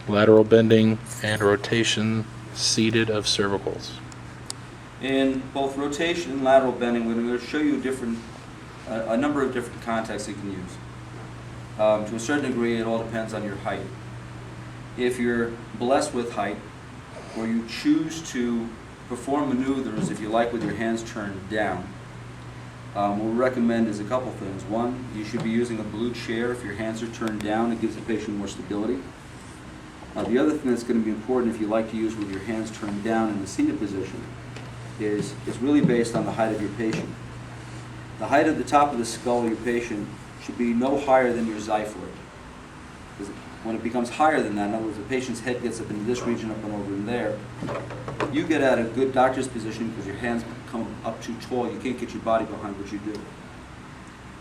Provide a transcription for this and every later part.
lateral bending, and rotation seated of cervicals. In both rotation and lateral bending, we're going to show you a number of different contacts you can use. To a certain degree, it all depends on your height. If you're blessed with height, or you choose to perform maneuvers, if you like, with your hands turned down, what we recommend is a couple things. One, you should be using a blue chair if your hands are turned down. It gives the patient more stability. The other thing that's going to be important if you like to use with your hands turned down in the seated position is really based on the height of your patient. The height of the top of the skull of your patient should be no higher than your xiphoid. Because when it becomes higher than that, in other words, the patient's head gets up into this region, up and over in there, you get at a good doctor's position because your hands come up too tall. You can't get your body behind what you do.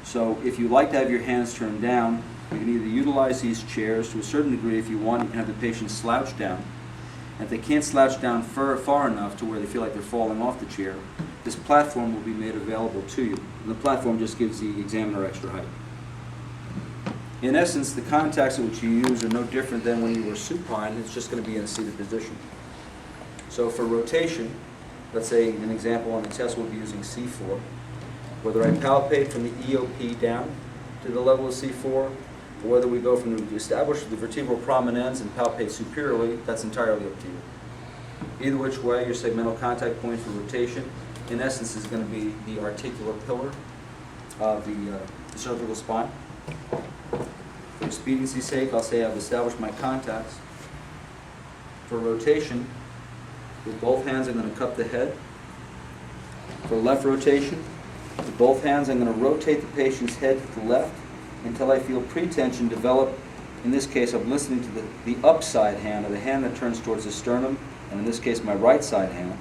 So if you like to have your hands turned down, you can either utilize these chairs to a certain degree. If you want, you can have the patient slouch down. And if they can't slouch down far enough to where they feel like they're falling off the chair, this platform will be made available to you. And the platform just gives the examiner extra height. In essence, the contacts which you use are no different than when you were supine. It's just going to be in a seated position. So for rotation, let's say an example on the test we'll be using C4. Whether I palpate from the EOP down to the level of C4, or whether we go from the established the vertebral prominence and palpate superiorly, that's entirely up to you. Either which way, your segmental contact point for rotation, in essence, is going to be the articular pillar of the cervical spine. For expediency's sake, I'll say I've established my contacts. For rotation, with both hands, I'm going to cup the head. For left rotation, with both hands, I'm going to rotate the patient's head to the left until I feel pretension develop. In this case, I'm listening to the upside hand, or the hand that turns towards the sternum, and in this case, my right side hand.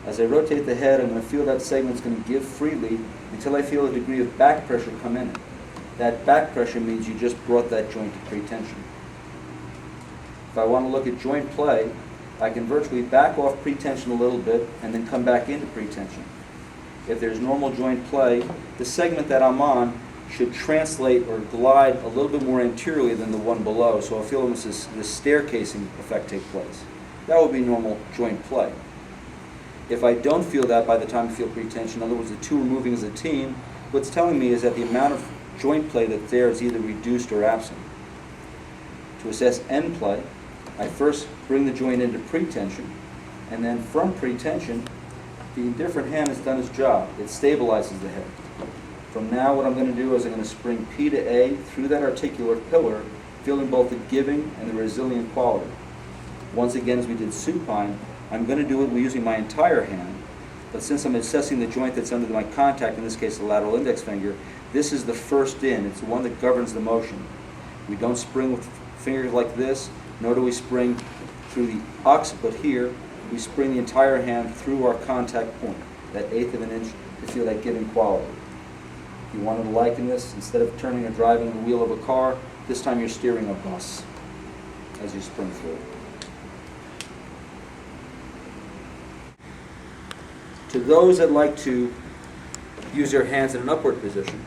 As I rotate the head, I'm going to feel that segment's going to give freely until I feel a degree of back pressure come in it. That back pressure means you just brought that joint to pretension. If I want to look at joint play, I can virtually back off pretension a little bit and then come back into pretension. If there's normal joint play, the segment that I'm on should translate or glide a little bit more anteriorly than the one below, so I feel almost this staircasing effect take place. That would be normal joint play. If I don't feel that by the time I feel pretension, in other words, the two are moving as a team, what's telling me is that the amount of joint play that's there is either reduced or absent. To assess end play, I first bring the joint into pretension, and then from pretension, the indifferent hand has done its job. It stabilizes the head. From now, what I'm going to do is I'm going to spring P to A through that articular pillar, feeling both the giving and the resilient quality. Once again, as we did supine, I'm going to do it using my entire hand, but since I'm assessing the joint that's under my contact, in this case the lateral index finger, this is the first in. It's the one that governs the motion. We don't spring with fingers like this, nor do we spring through the occiput here. We spring the entire hand through our contact point, that eighth of an inch, to feel that giving quality. If you wanted to liken this, instead of turning or driving the wheel of a car, this time you're steering a bus as you spring through. To those that like to use their hands in an upward position,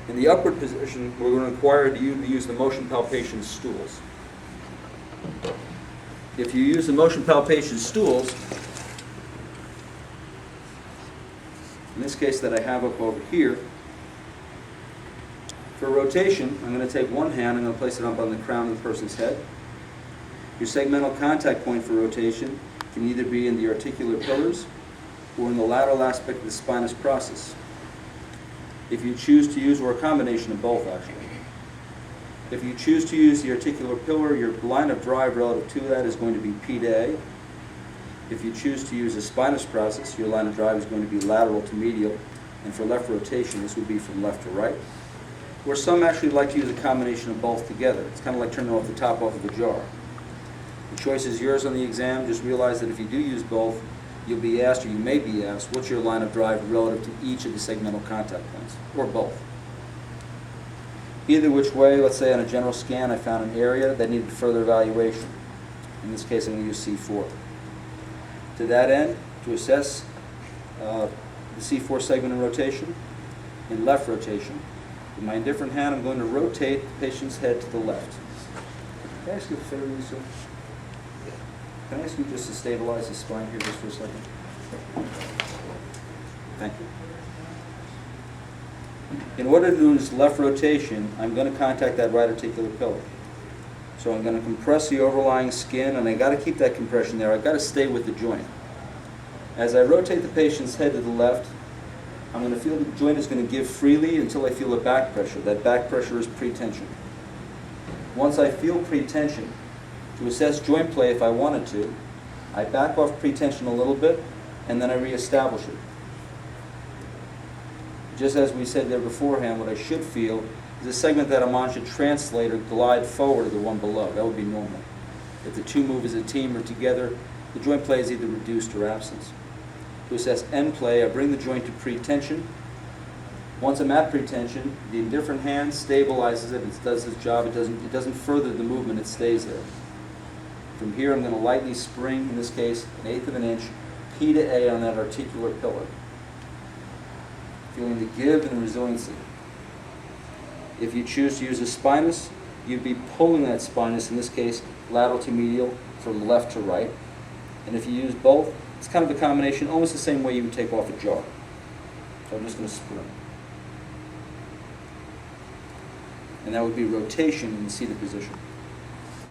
in the upward position, we're going to require you to use the motion palpation stools. If you use the motion palpation stools, in this case that I have up over here, for rotation, I'm going to take one hand, I'm going to place it up on the crown of the person's head. Your segmental contact point for rotation can either be in the articular pillars or in the lateral aspect of the spinous process. If you choose to use, or a combination of both actually. If you choose to use the articular pillar, your line of drive relative to that is going to be P to A. If you choose to use the spinous process, your line of drive is going to be lateral to medial, and for left rotation, this would be from left to right. Or some actually like to use a combination of both together. It's kind of like turning off the top off of a jar. The choice is yours on the exam. Just realize that if you do use both, you'll be asked, or you may be asked, what's your line of drive relative to each of the segmental contact points, or both. Either which way, let's say on a general scan, I found an area that needed further evaluation. In this case, I'm going to use C4. To that end, to assess the C4 segment in rotation, in left rotation, with my indifferent hand, I'm going to rotate the patient's head to the left. Can I ask you a favor, Lisa? Can I ask you just to stabilize the spine here just for a second? Thank you. In order to do this left rotation, I'm going to contact that right articular pillar. So I'm going to compress the overlying skin, and I got to keep that compression there. I've got to stay with the joint. As I rotate the patient's head to the left, I'm going to feel the joint is going to give freely until I feel a back pressure. That back pressure is pre-tension. Once I feel pre-tension, to assess joint play if I wanted to, I back off pre-tension a little bit, and then I reestablish it. Just as we said there beforehand, what I should feel is the segment that I'm on should translate or glide forward to the one below. That would be normal. If the two move as a team or together, the joint play is either reduced or absence. To assess end play, I bring the joint to pre-tension. Once I'm at pre-tension, the indifferent hand stabilizes it. It does its job. It doesn't further the movement. It stays there. From here, I'm going to lightly spring, in this case, 1/8 of an inch, P to A on that articular pillar. Feeling the give and the resiliency. If you choose to use a spinous, you'd be pulling that spinous, in this case, lateral to medial, from left to right. And if you use both, it's kind of a combination, almost the same way you would take off a jar. So I'm just going to spring. And that would be rotation in the seated position.